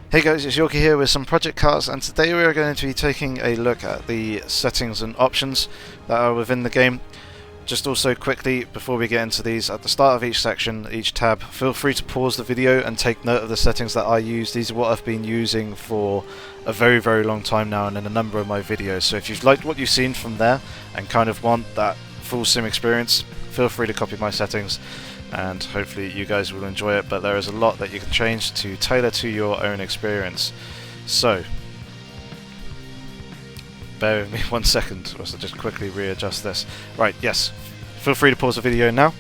Hey guys, it's Yorkie here with some project cars, and today we are going to be taking a look at the settings and options that are within the game. Just also quickly, before we get into these, at the start of each section, each tab, feel free to pause the video and take note of the settings that I use. These are what I've been using for a very long time now and in a number of my videos. So if you've liked what you've seen from there and kind of want that full sim experience, feel free to copy my settings and hopefully you guys will enjoy it, but there is a lot that you can change to tailor to your own experience. So bear with me 1 second whilst I just quickly readjust this. Right, yes, feel free to pause the video now,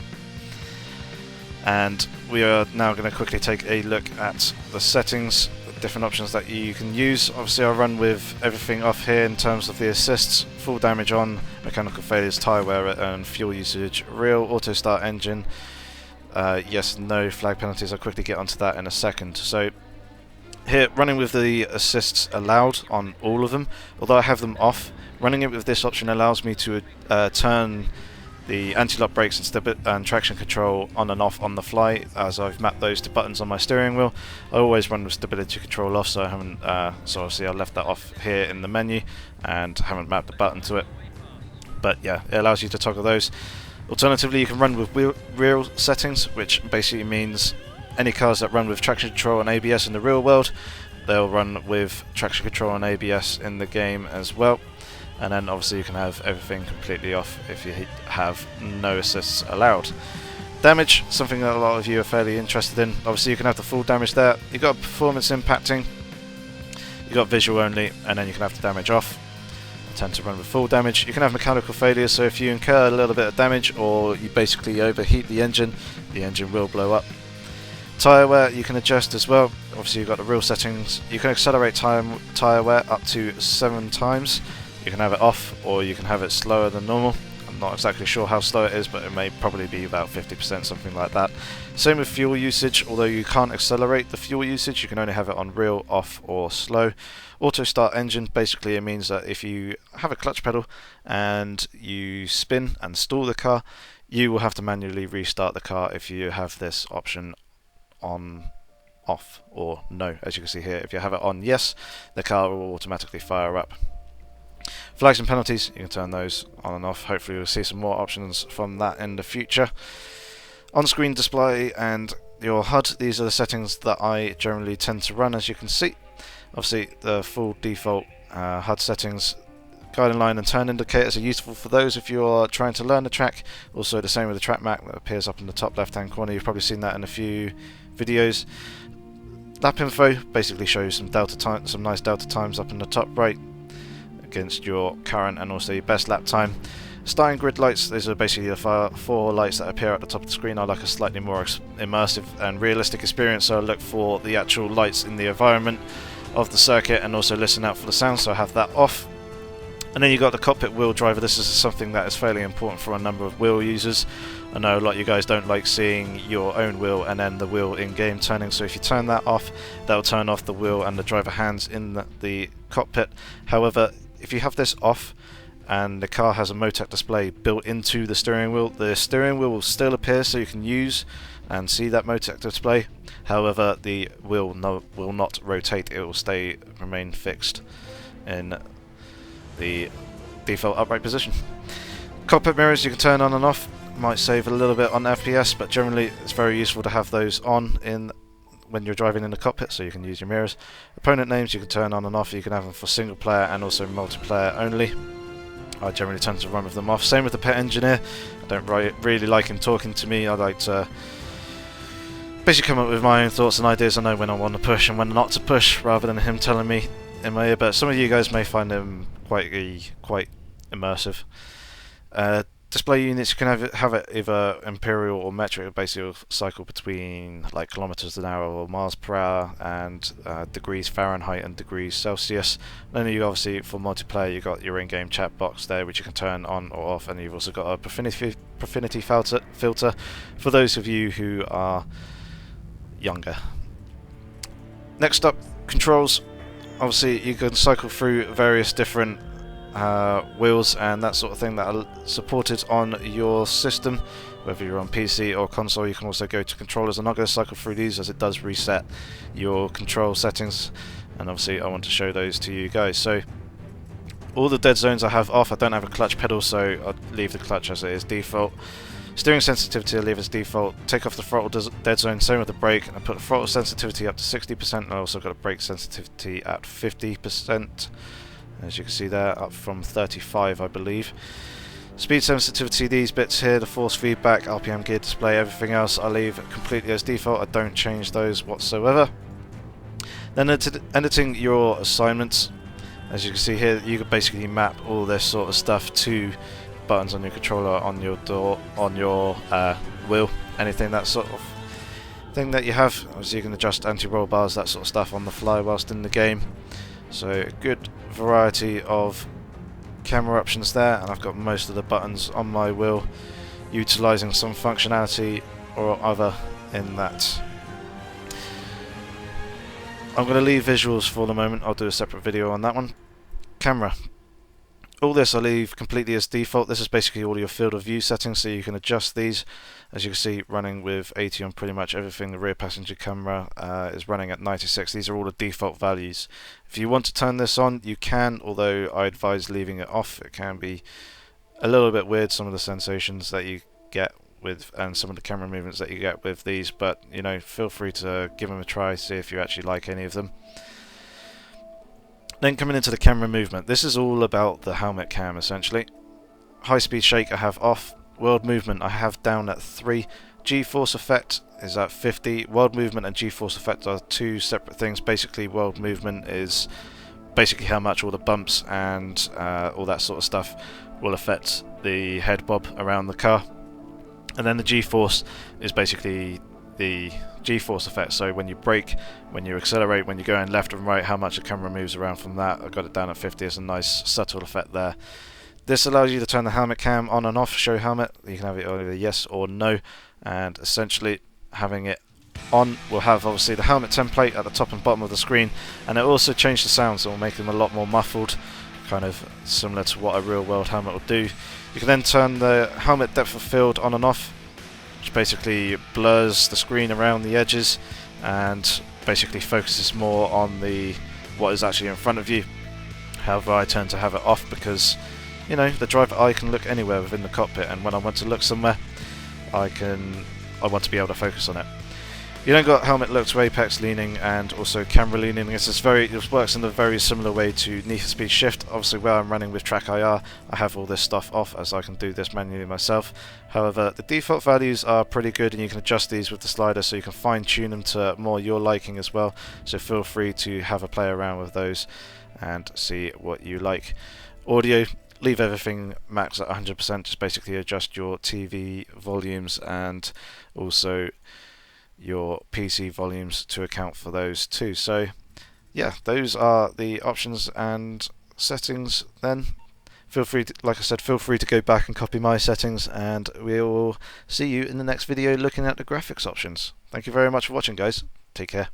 and we are now going to quickly take a look at the settings, the different options that you can use. Obviously I'll run with everything off here in terms of the assists: full damage on, mechanical failures, tyre wear and fuel usage, real, auto start engine, yes, no, flag penalties. I'll quickly get onto that in a second. So here, running with the assists allowed on all of them, although I have them off. Running it with this option allows me to turn the anti-lock brakes and traction control on and off on the fly, as I've mapped those to buttons on my steering wheel. I always run with stability control off, so I haven't. So obviously I left that off here in the menu and haven't mapped the button to it. But yeah, it allows you to toggle those. Alternatively, you can run with real settings, which basically means any cars that run with traction control and ABS in the real world, they'll run with traction control and ABS in the game as well. And then obviously you can have everything completely off if you have no assists allowed. Damage, something that a lot of you are fairly interested in. Obviously you can have the full damage there. You've got performance impacting, you've got visual only, and then you can have the damage off. Tend to run with full damage. You can have mechanical failures, so if you incur a little bit of damage or you basically overheat the engine will blow up. Tyre wear you can adjust as well. Obviously you've got the real settings. You can accelerate tyre wear up to 7 times. You can have it off or you can have it slower than normal. I'm not exactly sure how slow it is, but it may probably be about 50%, something like that. Same with fuel usage, although you can't accelerate the fuel usage, you can only have it on real, off or slow. Auto start engine, basically it means that if you have a clutch pedal and you spin and stall the car, you will have to manually restart the car if you have this option on, off or no. As you can see here, if you have it on yes, the car will automatically fire up. Flags and penalties, you can turn those on and off. Hopefully we'll see some more options from that in the future. On-screen display and your HUD, these are the settings that I generally tend to run, as you can see. Obviously the full default HUD settings, guiding line and turn indicators are useful for those if you are trying to learn the track. Also the same with the track map that appears up in the top left hand corner. You've probably seen that in a few videos. Lap info basically shows some nice delta times up in the top right against your current and also your best lap time. Starting grid lights, these are basically the 4 lights that appear at the top of the screen. I like a slightly more immersive and realistic experience, so I look for the actual lights in the environment of the circuit and also listen out for the sound, so I have that off. And then you've got the cockpit wheel driver. This is something that is fairly important for a number of wheel users. I know a lot of you guys don't like seeing your own wheel and then the wheel in-game turning, so if you turn that off, that will turn off the wheel and the driver hands in the cockpit. However, if you have this off and the car has a Motec display built into the steering wheel will still appear, so you can use and see that Motec display. However, the wheel will not rotate, it will remain fixed in the default upright position. Cockpit mirrors you can turn on and off, might save a little bit on FPS, but generally it's very useful to have those on when you're driving in the cockpit, so you can use your mirrors. Opponent names you can turn on and off. You can have them for single player and also multiplayer only. I generally tend to run with them off. Same with the pet engineer. I don't really like him talking to me. I like to basically come up with my own thoughts and ideas. I know when I want to push and when not to push, rather than him telling me in my ear, but some of you guys may find him quite immersive. Display units, you can have it either imperial or metric. Basically will cycle between like kilometers an hour or miles per hour and degrees Fahrenheit and degrees Celsius. And then you obviously, for multiplayer, you've got your in-game chat box there which you can turn on or off, and you've also got a profanity filter for those of you who are younger. Next up, controls. Obviously you can cycle through various different wheels and that sort of thing that are supported on your system, whether you're on PC or console. You can also go to controllers. I'm not going to cycle through these as it does reset your control settings, and obviously I want to show those to you guys. So all the dead zones I have off. I don't have a clutch pedal, so I'll leave the clutch as it is default. Steering sensitivity I leave as default. Take off the throttle dead zone, same with the brake. I put the throttle sensitivity up to 60%, and I also got a brake sensitivity at 50%. As you can see there, up from 35 I believe. Speed sensitivity, these bits here, the force feedback, RPM gear display, everything else I leave completely as default. I don't change those whatsoever. Then editing your assignments. As you can see here, you can basically map all this sort of stuff to buttons on your controller, on your door, on your wheel, anything that sort of thing that you have. Obviously you can adjust anti-roll bars, that sort of stuff on the fly whilst in the game. So a good variety of camera options there, and I've got most of the buttons on my wheel utilising some functionality or other in that. I'm going to leave visuals for the moment. I'll do a separate video on that one. Camera. All this I leave completely as default. This is basically all your field of view settings, so you can adjust these. As you can see, running with 80 on pretty much everything. The rear passenger camera is running at 96. These are all the default values. If you want to turn this on, you can, although I advise leaving it off. It can be a little bit weird, some of the sensations that you get with, and some of the camera movements that you get with these, but you know, feel free to give them a try, see if you actually like any of them. Then coming into the camera movement, this is all about the helmet cam essentially. High speed shake I have off, world movement I have down at 3, G-force effect is at 50. World movement and G-force effect are two separate things. Basically world movement is basically how much all the bumps and all that sort of stuff will affect the head bob around the car. And then the G-force is basically the G-force effect, so when you brake, when you accelerate, when you're going left and right, how much the camera moves around from that. I've got it down at 50 as a nice subtle effect there. This allows you to turn the helmet cam on and off, show helmet. You can have it either yes or no, and essentially having it on will have obviously the helmet template at the top and bottom of the screen, and it will also change the sound, so it will make them a lot more muffled, kind of similar to what a real world helmet will do. You can then turn the helmet depth of field on and off, which basically blurs the screen around the edges and basically focuses more on what is actually in front of you. However, I tend to have it off because, you know, the driver eye can look anywhere within the cockpit, and when I want to look somewhere, I want to be able to focus on it. You then got helmet look to apex leaning and also camera leaning. It works in a very similar way to need for speed shift. Obviously where I'm running with track IR, I have all this stuff off as I can do this manually myself. However, the default values are pretty good, and you can adjust these with the slider, so you can fine tune them to more your liking as well. So feel free to have a play around with those and see what you like. Audio, leave everything max at 100%, just basically adjust your TV volumes and also your PC volumes to account for those too. So yeah, those are the options and settings then. Feel free to, like I said, feel free to go back and copy my settings, and we will see you in the next video looking at the graphics options. Thank you very much for watching, guys. Take care.